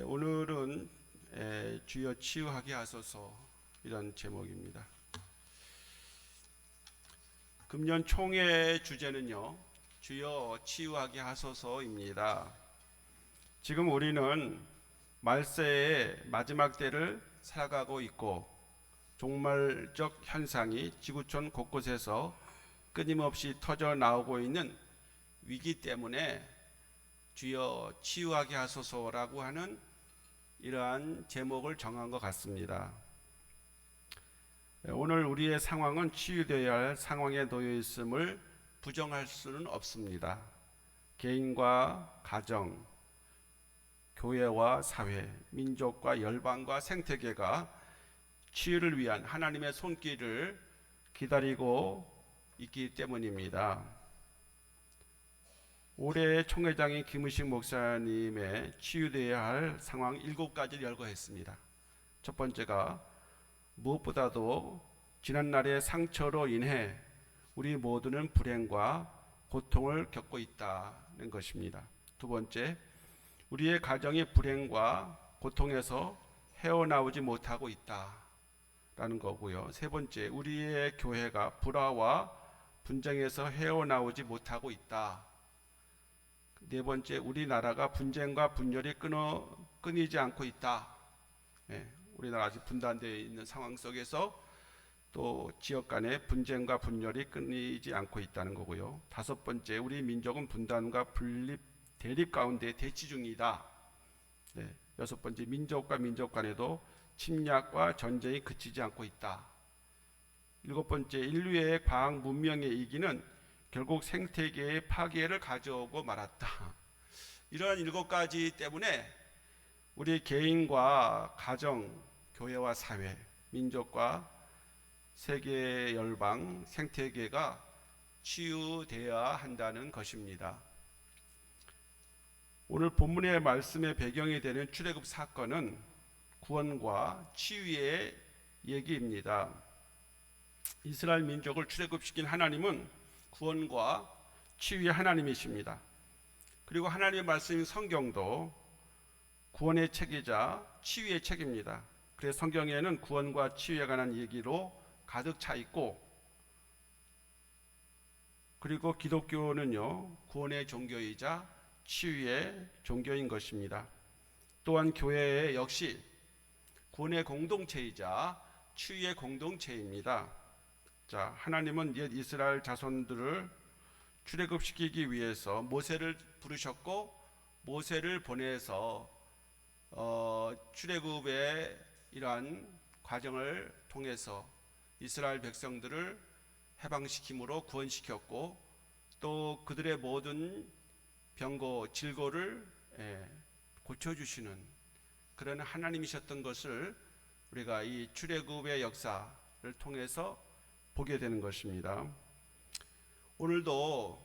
오늘은 주여 치유하게 하소서 이런 제목입니다. 금년 총회 주제는요, 주여 치유하게 하소서입니다. 지금 우리는 말세의 마지막 때를 살아가고 있고 종말적 현상이 지구촌 곳곳에서 끊임없이 터져 나오고 있는 위기 때문에 주여 치유하게 하소서라고 하는 이러한 제목을 정한 것 같습니다. 오늘 우리의 상황은 치유되어야 할 상황에 놓여 있음을 부정할 수는 없습니다. 개인과 가정, 교회와 사회, 민족과 열방과 생태계가 치유를 위한 하나님의 손길을 기다리고 있기 때문입니다. 올해 총회장인 김의식 목사님의 치유되어야 할 상황 7가지를 열거했습니다. 첫 번째가 무엇보다도 지난날의 상처로 인해 우리 모두는 불행과 고통을 겪고 있다는 것입니다. 두 번째, 우리의 가정이 불행과 고통에서 헤어나오지 못하고 있다라는 거고요. 세 번째, 우리의 교회가 불화와 분쟁에서 헤어나오지 못하고 있다. 네 번째, 우리나라가 분쟁과 분열이 끊이지 않고 있다. 우리나라 아직 분단되어 있는 상황 속에서 또 지역 간의 분쟁과 분열이 끊이지 않고 있다는 거고요. 다섯 번째, 우리 민족은 분단과 대립 가운데 대치 중이다. 여섯 번째, 민족과 민족 간에도 침략과 전쟁이 그치지 않고 있다. 일곱 번째, 인류의 과학 문명의 이기는 결국 생태계의 파괴를 가져오고 말았다. 이러한 7가지 때문에 우리 개인과 가정, 교회와 사회, 민족과 세계 열방, 생태계가 치유되어야 한다는 것입니다. 오늘 본문의 말씀의 배경이 되는 출애굽 사건은 구원과 치유의 얘기입니다. 이스라엘 민족을 출애굽시킨 하나님은 구원과 치유의 하나님이십니다. 그리고 하나님의 말씀인 성경도 구원의 책이자 치유의 책입니다. 그래서 성경에는 구원과 치유에 관한 얘기로 가득 차 있고, 그리고 기독교는요, 구원의 종교이자 치유의 종교인 것입니다. 또한 교회 역시 구원의 공동체이자 치유의 공동체입니다. 자, 하나님은 옛 이스라엘 자손들을 출애굽시키기 위해서 모세를 부르셨고, 모세를 보내서 출애굽의 이러한 과정을 통해서 이스라엘 백성들을 해방시킴으로 구원시켰고, 또 그들의 모든 병고, 질고를 고쳐주시는 그런 하나님이셨던 것을 우리가 이 출애굽의 역사를 통해서 보게 되는 것입니다. 오늘도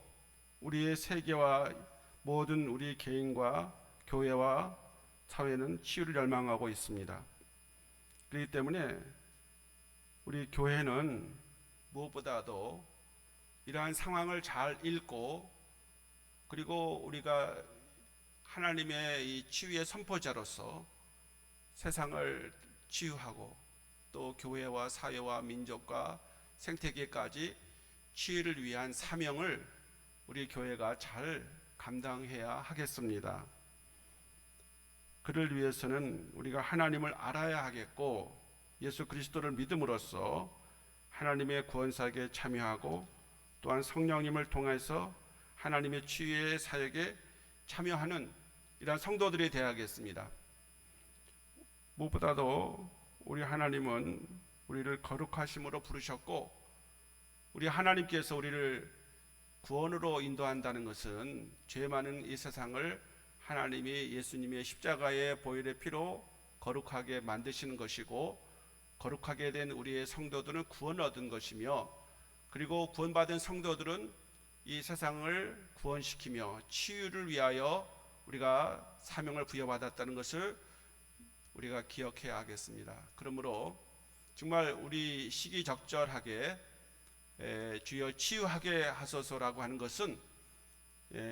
우리의 세계와 모든 우리 개인과 교회와 사회는 치유를 열망하고 있습니다. 그렇기 때문에 우리 교회는 무엇보다도 이러한 상황을 잘 읽고, 그리고 우리가 하나님의 이 치유의 선포자로서 세상을 치유하고, 또 교회와 사회와 민족과 생태계까지 치유를 위한 사명을 우리 교회가 잘 감당해야 하겠습니다. 그를 위해서는 우리가 하나님을 알아야 하겠고, 예수 그리스도를 믿음으로써 하나님의 구원사역에 참여하고, 또한 성령님을 통해서 하나님의 치유의 사역에 참여하는 이러한 성도들이 되어야겠습니다. 무엇보다도 우리 하나님은 우리를 거룩하심으로 부르셨고, 우리 하나님께서 우리를 구원으로 인도한다는 것은 죄 많은 이 세상을 하나님이 예수님의 십자가의 보혈의 피로 거룩하게 만드시는 것이고, 거룩하게 된 우리의 성도들은 구원을 얻은 것이며, 그리고 구원받은 성도들은 이 세상을 구원시키며 치유를 위하여 우리가 사명을 부여받았다는 것을 우리가 기억해야 하겠습니다. 그러므로 정말 우리 시기적절하게 주여 치유하게 하소서라고 하는 것은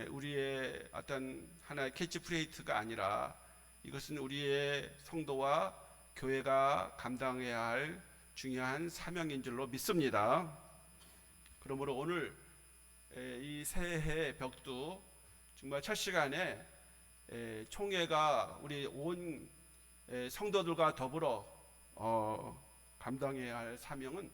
우리의 어떤 하나의 캐치프레이즈가 아니라 이것은 우리의 성도와 교회가 감당해야 할 중요한 사명인 줄로 믿습니다. 그러므로 오늘 이 새해 벽두 정말 첫 시간에 총회가 우리 온 성도들과 더불어 감당해야 할 사명은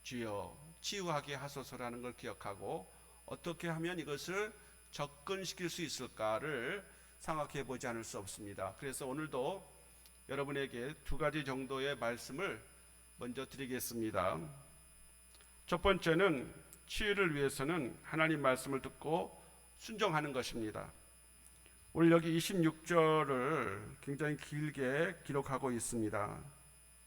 주여 치유하게 하소서라는 걸 기억하고 어떻게 하면 이것을 접근시킬 수 있을까를 생각해 보지 않을 수 없습니다. 그래서 오늘도 여러분에게 두 가지 정도의 말씀을 먼저 드리겠습니다. 첫 번째는 치유를 위해서는 하나님 말씀을 듣고 순종하는 것입니다. 오늘 여기 26절을 굉장히 길게 기록하고 있습니다.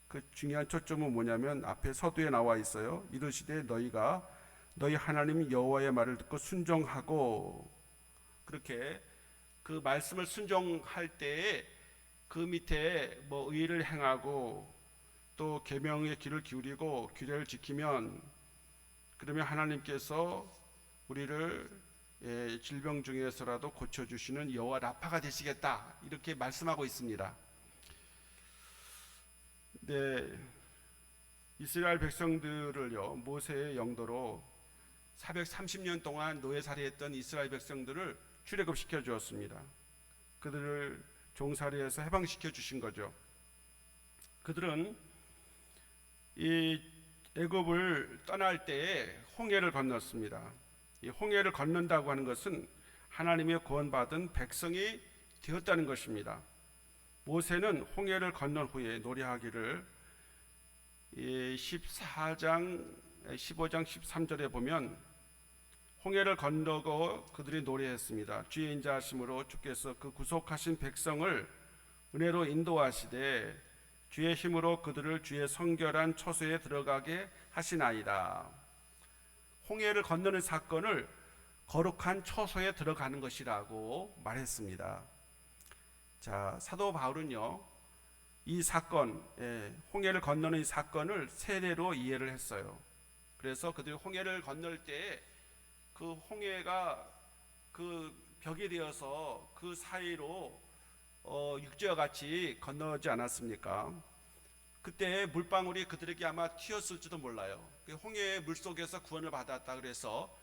그 중요한 초점은 뭐냐면 앞에 서두에 나와 있어요. 이르시되 너희가 너희 하나님 여호와의 말을 듣고 순종하고, 그렇게 그 말씀을 순종할 때에 그 밑에 뭐 의를 행하고 또 계명의 귀를 기울이고 규례를 지키면, 그러면 하나님께서 우리를 질병 중에서라도 고쳐주시는 여호와 라파가 되시겠다, 이렇게 말씀하고 있습니다. 네, 이스라엘 백성들을요, 모세의 영도로 430년 동안 노예살이했던 이스라엘 백성들을 출애굽시켜 주었습니다. 그들을 종살이에서 해방시켜 주신 거죠. 그들은 이 애굽을 떠날 때에 홍해를 건넜습니다. 이 홍해를 건넌다고 하는 것은 하나님의 구원받은 백성이 되었다는 것입니다. 모세는 홍해를 건넌 후에 노래하기를 15장 13절에 보면 홍해를 건너고 그들이 노래했습니다. 주의 인자하심으로 주께서 그 구속하신 백성을 은혜로 인도하시되 주의 힘으로 그들을 주의 성결한 처소에 들어가게 하시나이다. 홍해를 건너는 사건을 거룩한 처소에 들어가는 것이라고 말했습니다. 자, 사도 바울은요, 이 사건, 홍해를 건너는 이 사건을 세례로 이해를 했어요. 그래서 그들이 홍해를 건널 때 그 홍해가 그 벽이 되어서 그 사이로 육지와 같이 건너지 않았습니까? 그때 물방울이 그들에게 아마 튀었을지도 몰라요. 홍해의 물속에서 구원을 받았다 그래서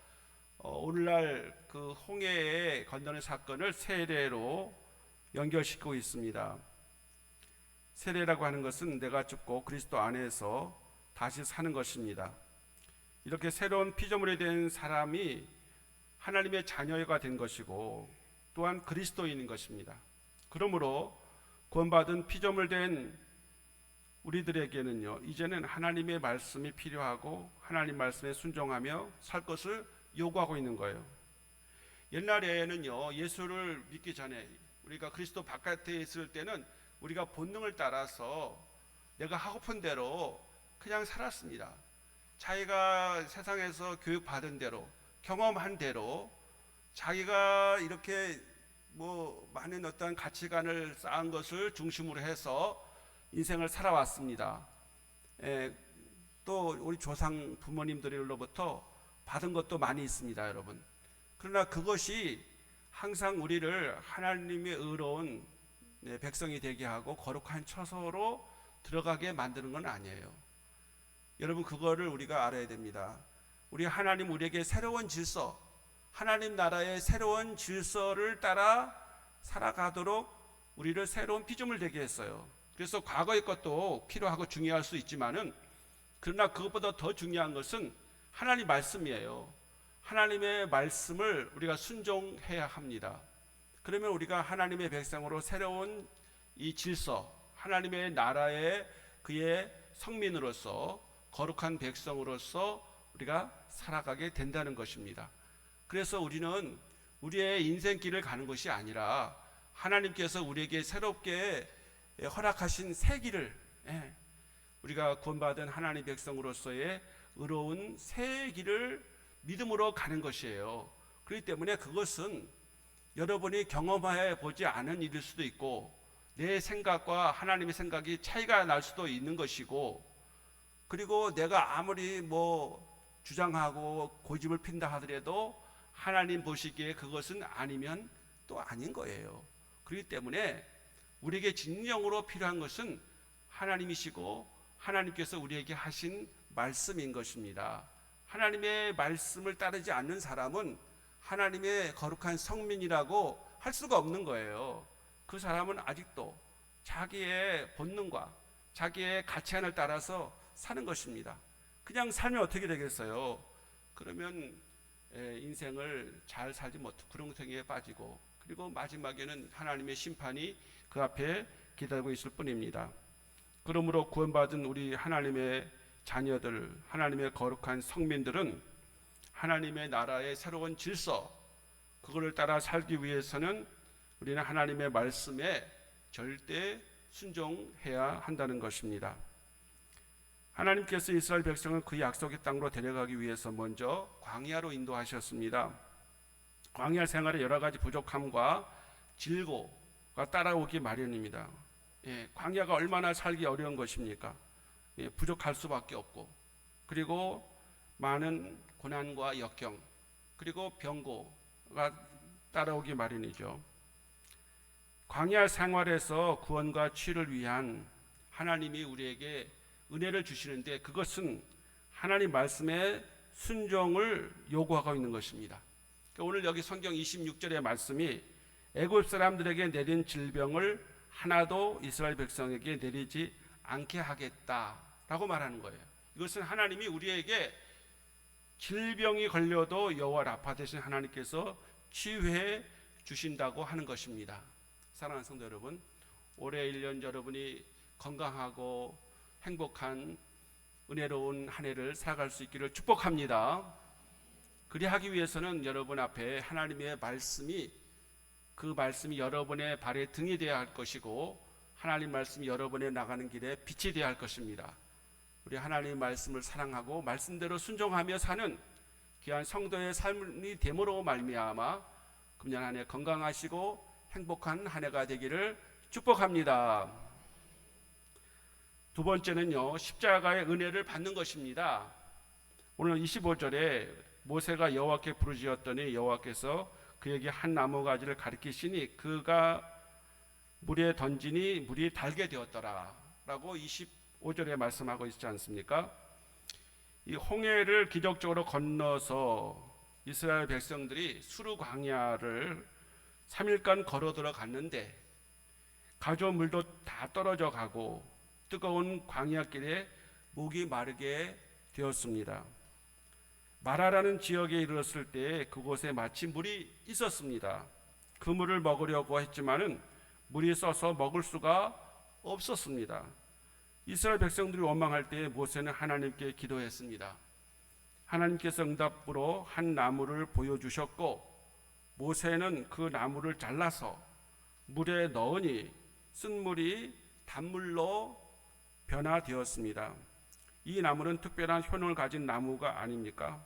오늘날 그 홍해에 건너는 사건을 세례로 연결시키고 있습니다. 세례라고 하는 것은 내가 죽고 그리스도 안에서 다시 사는 것입니다. 이렇게 새로운 피조물이 된 사람이 하나님의 자녀가 된 것이고 또한 그리스도인인 것입니다. 그러므로 구원받은 피조물 된 우리들에게는요, 이제는 하나님의 말씀이 필요하고 하나님 말씀에 순종하며 살 것을 요구하고 있는 거예요. 옛날에는요, 예수를 믿기 전에 우리가 그리스도 바깥에 있을 때는 우리가 본능을 따라서 내가 하고픈 대로 그냥 살았습니다. 자기가 세상에서 교육받은 대로, 경험한 대로 자기가 이렇게 뭐 많은 어떤 가치관을 쌓은 것을 중심으로 해서 인생을 살아왔습니다. 또 우리 조상 부모님들로부터 받은 것도 많이 있습니다, 여러분. 그러나 그것이 항상 우리를 하나님의 의로운 백성이 되게 하고 거룩한 처소로 들어가게 만드는 건 아니에요. 여러분, 그거를 우리가 알아야 됩니다. 우리 하나님 우리에게 새로운 질서, 하나님 나라의 새로운 질서를 따라 살아가도록 우리를 새로운 피조물 되게 했어요. 그래서 과거의 것도 필요하고 중요할 수 있지만은, 그러나 그것보다 더 중요한 것은 하나님 말씀이에요. 하나님의 말씀을 우리가 순종해야 합니다. 그러면 우리가 하나님의 백성으로 새로운 이 질서, 하나님의 나라의 그의 성민으로서 거룩한 백성으로서 우리가 살아가게 된다는 것입니다. 그래서 우리는 우리의 인생길을 가는 것이 아니라 하나님께서 우리에게 새롭게 허락하신 새 길을, 우리가 구원받은 하나님 백성으로서의 의로운 새 길을 믿음으로 가는 것이에요. 그렇기 때문에 그것은 여러분이 경험해 보지 않은 일일 수도 있고 내 생각과 하나님의 생각이 차이가 날 수도 있는 것이고, 그리고 내가 아무리 주장하고 고집을 핀다 하더라도 하나님 보시기에 그것은 아니면 또 아닌 거예요. 그렇기 때문에 우리에게 진정으로 필요한 것은 하나님이시고 하나님께서 우리에게 하신 말씀인 것입니다. 하나님의 말씀을 따르지 않는 사람은 하나님의 거룩한 성민이라고 할 수가 없는 거예요. 그 사람은 아직도 자기의 본능과 자기의 가치관을 따라서 사는 것입니다. 그냥 살면 어떻게 되겠어요? 그러면 인생을 잘 살지 못하고 구렁텅이에 빠지고, 그리고 마지막에는 하나님의 심판이 그 앞에 기다리고 있을 뿐입니다. 그러므로 구원받은 우리 하나님의 자녀들, 하나님의 거룩한 성민들은 하나님의 나라의 새로운 질서, 그거를 따라 살기 위해서는 우리는 하나님의 말씀에 절대 순종해야 한다는 것입니다. 하나님께서 이스라엘 백성을 그 약속의 땅으로 데려가기 위해서 먼저 광야로 인도하셨습니다. 광야 생활의 여러 가지 부족함과 질고가 따라오기 마련입니다. 광야가 얼마나 살기 어려운 것입니까? 부족할 수밖에 없고, 그리고 많은 고난과 역경, 그리고 병고가 따라오기 마련이죠. 광야 생활에서 구원과 치유를 위한 하나님이 우리에게 은혜를 주시는데, 그것은 하나님 말씀에 순종을 요구하고 있는 것입니다. 오늘 여기 성경 26절의 말씀이 애굽 사람들에게 내린 질병을 하나도 이스라엘 백성에게 내리지 않게 하겠다라고 말하는 거예요. 이것은 하나님이 우리에게 질병이 걸려도 여호와 라파 되신 하나님께서 치유해 주신다고 하는 것입니다. 사랑하는 성도 여러분, 올해 1년 여러분이 건강하고 행복한 은혜로운 한 해를 살아갈 수 있기를 축복합니다. 그리하기 위해서는 여러분 앞에 하나님의 말씀이, 그 말씀이 여러분의 발의 등이 되어야 할 것이고, 하나님 말씀이 여러분의 나가는 길에 빛이 되어야 할 것입니다. 우리 하나님 말씀을 사랑하고 말씀대로 순종하며 사는 귀한 성도의 삶이 됨으로 말미암아 금년 한 해 건강하시고 행복한 한 해가 되기를 축복합니다. 두 번째는요, 십자가의 은혜를 받는 것입니다. 오늘 25절에 모세가 여호와께 부르짖었더니 여호와께서 그에게 한 나무가지를 가리키시니 그가 물에 던지니 물이 달게 되었더라 라고 25절에 말씀하고 있지 않습니까? 이 홍해를 기적적으로 건너서 이스라엘 백성들이 수르 광야를 3일간 걸어 들어갔는데 가져온 물도 다 떨어져 가고 뜨거운 광야길에 목이 마르게 되었습니다. 마라라는 지역에 이르렀을 때 그곳에 마치 물이 있었습니다. 그 물을 먹으려고 했지만은 물이 써서 먹을 수가 없었습니다. 이스라엘 백성들이 원망할 때 모세는 하나님께 기도했습니다. 하나님께서 응답으로 한 나무를 보여주셨고, 모세는 그 나무를 잘라서 물에 넣으니 쓴물이 단물로 변화되었습니다. 이 나무는 특별한 효능을 가진 나무가 아닙니까?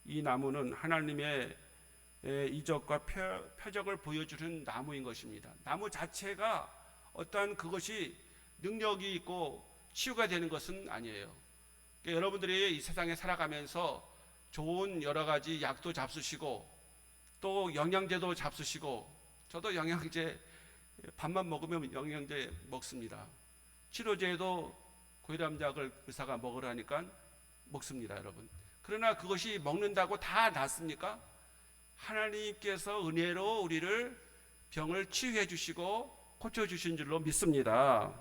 이 나무는 하나님의 이적과 표적을 보여주는 나무인 것입니다. 나무 자체가 어떠한 그것이 능력이 있고 치유가 되는 것은 아니에요. 그러니까 여러분들이 이 세상에 살아가면서 좋은 여러 가지 약도 잡수시고 또 영양제도 잡수시고, 저도 영양제 밥만 먹으면 영양제 먹습니다. 치료제도 고혈압약을 의사가 먹으라니까 먹습니다, 여러분. 그러나 그것이 먹는다고 다 낫습니까? 하나님께서 은혜로 우리를 병을 치유해 주시고 고쳐 주신 줄로 믿습니다.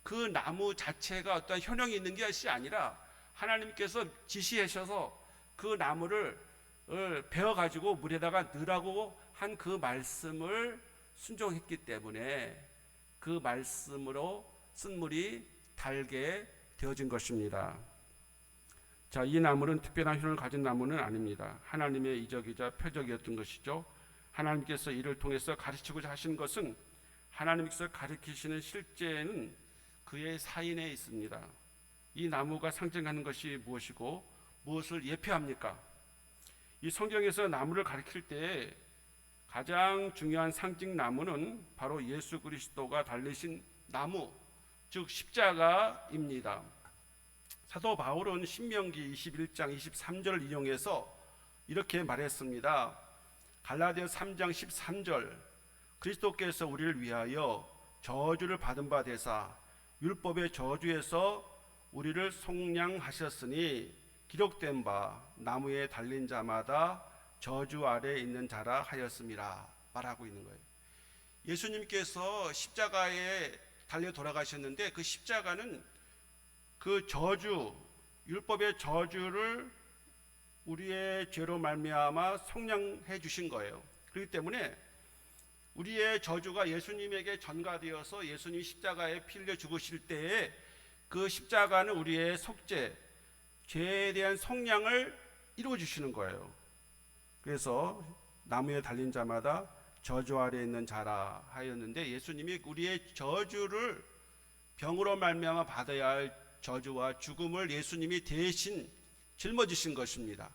그 나무 자체가 어떤 효능이 있는 것이 아니라 하나님께서 지시하셔서 그 나무를 베어 가지고 물에다가 넣으라고 한 그 말씀을 순종했기 때문에 그 말씀으로 쓴물이 달게 되어진 것입니다. 자, 이 나무는 특별한 효능을 가진 나무는 아닙니다. 하나님의 이적이자 표적이었던 것이죠. 하나님께서 이를 통해서 가르치고자 하신 것은, 하나님께서 가르치시는 실제는 그의 사인에 있습니다. 이 나무가 상징하는 것이 무엇이고 무엇을 예표합니까? 이 성경에서 나무를 가리킬 때 가장 중요한 상징 나무는 바로 예수 그리스도가 달리신 나무, 즉 십자가입니다. 사도 바울은 신명기 21장 23절을 인용해서 이렇게 말했습니다. 갈라디아 3장 13절, 그리스도께서 우리를 위하여 저주를 받은 바 되사 율법의 저주에서 우리를 속량하셨으니 기록된 바 나무에 달린 자마다 저주 아래에 있는 자라 하였음이라 말하고 있는 거예요. 예수님께서 십자가에 달려 돌아가셨는데 그 십자가는 그 저주, 율법의 저주를 우리의 죄로 말미암아 속량해 주신 거예요. 그렇기 때문에 우리의 저주가 예수님에게 전가되어서 예수님이 십자가에 피 흘려 죽으실 때에 그 십자가는 우리의 속죄, 죄에 대한 속량을 이루어 주시는 거예요. 그래서 나무에 달린 자마다 저주 아래에 있는 자라 하였는데, 예수님이 우리의 저주를 병으로 말미암아 받아야 할 저주와 죽음을 예수님이 대신 짊어지신 것입니다.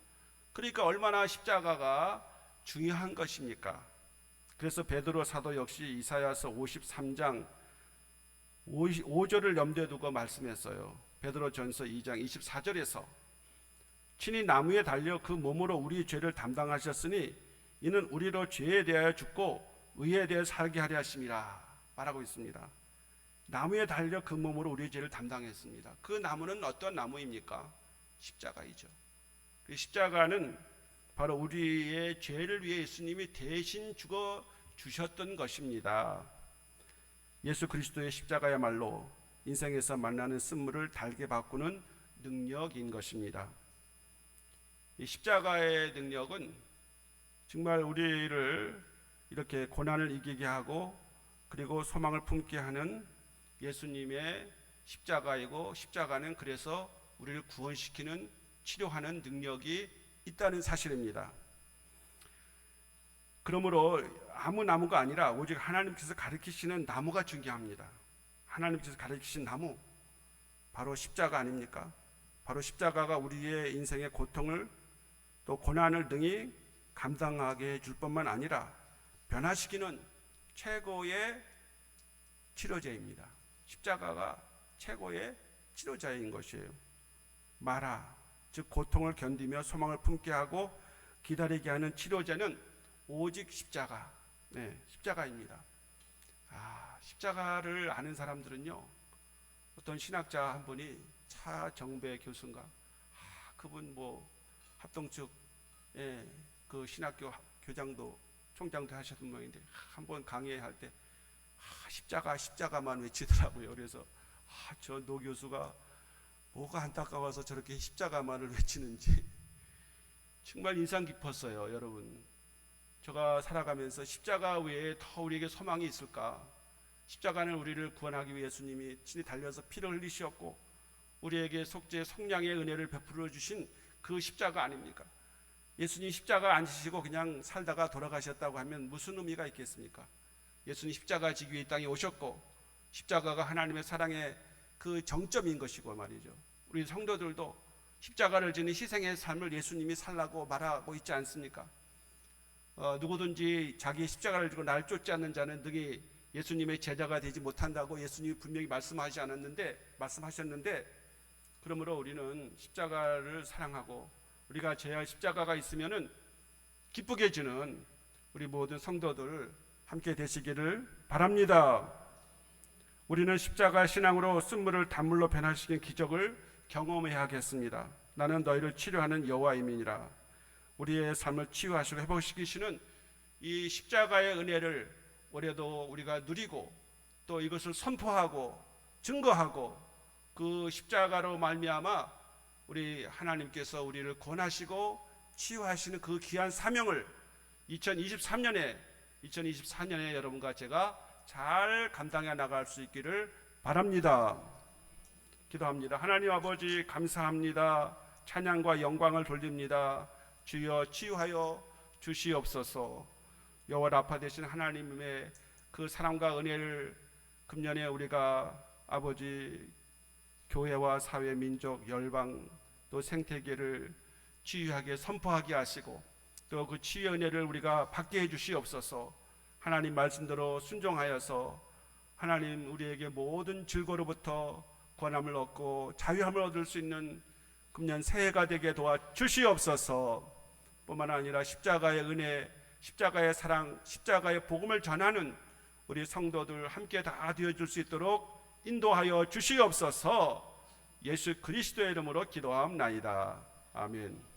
그러니까 얼마나 십자가가 중요한 것입니까? 그래서 베드로 사도 역시 이사야서 53장 5절을 염두에 두고 말씀했어요. 베드로전서 2장 24절에서 친히 나무에 달려 그 몸으로 우리 죄를 담당하셨으니 이는 우리로 죄에 대하여 죽고 의에 대하여 살게 하려 하심이라 말하고 있습니다. 나무에 달려 그 몸으로 우리의 죄를 담당했습니다. 그 나무는 어떤 나무입니까? 십자가이죠. 그 십자가는 바로 우리의 죄를 위해 예수님이 대신 죽어 주셨던 것입니다. 예수 그리스도의 십자가야말로 인생에서 만나는 쓴물을 달게 바꾸는 능력인 것입니다. 이 십자가의 능력은 정말 우리를 이렇게 고난을 이기게 하고 그리고 소망을 품게 하는 예수님의 십자가이고, 십자가는 그래서 우리를 구원시키는, 치료하는 능력이 있다는 사실입니다. 그러므로 아무 나무가 아니라 오직 하나님께서 가르치시는 나무가 중요합니다. 하나님께서 가르치신 나무, 바로 십자가 아닙니까? 바로 십자가가 우리의 인생의 고통을 또 고난을 등이 감당하게 해줄 뿐만 아니라 변화시키는 최고의 치료제입니다. 십자가가 최고의 치료자인 것이에요. 마라, 즉 고통을 견디며 소망을 품게 하고 기다리게 하는 치료제는 오직 십자가, 십자가입니다. 십자가를 아는 사람들은요, 어떤 신학자 한 분이 차정배 교수인가, 그분 합동 측 그 신학교 교장도 총장도 하셨던 모양인데 한번 강의할 때 십자가만 외치더라고요. 그래서 저 노 교수가 뭐가 안타까워서 저렇게 십자가만을 외치는지 정말 인상 깊었어요. 여러분, 제가 살아가면서 십자가 외에 더 우리에게 소망이 있을까? 십자가는 우리를 구원하기 위해 예수님이 친히 달려서 피를 흘리셨고 우리에게 속죄 속량의 은혜를 베풀어 주신 그 십자가 아닙니까? 예수님 십자가 안 지시고 그냥 살다가 돌아가셨다고 하면 무슨 의미가 있겠습니까? 예수님 십자가 지기 위해 이 땅에 오셨고 십자가가 하나님의 사랑의 그 정점인 것이고 말이죠. 우리 성도들도 십자가를 지는 희생의 삶을 예수님이 살라고 말하고 있지 않습니까? 누구든지 자기의 십자가를 지고 나를 쫓지 않는 자는 능히 예수님의 제자가 되지 못한다고 예수님이 분명히 말씀하셨는데, 그러므로 우리는 십자가를 사랑하고 우리가 져야 십자가가 있으면은 기쁘게 지는 우리 모든 성도들 함께 되시기를 바랍니다. 우리는 십자가 신앙으로 쓴물을 단물로 변화시킨 기적을 경험해야 하겠습니다. 나는 너희를 치료하는 여호와임이니라. 우리의 삶을 치유하시고 회복시키시는 이 십자가의 은혜를 올해도 우리가 누리고 또 이것을 선포하고 증거하고 그 십자가로 말미암아 우리 하나님께서 우리를 구원하시고 치유하시는 그 귀한 사명을 2024년에 여러분과 제가 잘 감당해 나갈 수 있기를 바랍니다. 기도합니다. 하나님 아버지, 감사합니다. 찬양과 영광을 돌립니다. 주여 치유하여 주시옵소서. 여호와 라파 되신 하나님의 그 사랑과 은혜를 금년에 우리가 아버지 교회와 사회, 민족, 열방 또 생태계를 치유하게 선포하게 하시고 또 그 치유의 은혜를 우리가 받게 해 주시옵소서. 하나님 말씀대로 순종하여서 하나님 우리에게 모든 질고로부터 권함을 얻고 자유함을 얻을 수 있는 금년 새해가 되게 도와주시옵소서. 뿐만 아니라 십자가의 은혜, 십자가의 사랑, 십자가의 복음을 전하는 우리 성도들 함께 다 되어줄 수 있도록 인도하여 주시옵소서. 예수 그리스도의 이름으로 기도하옵나이다. 아멘.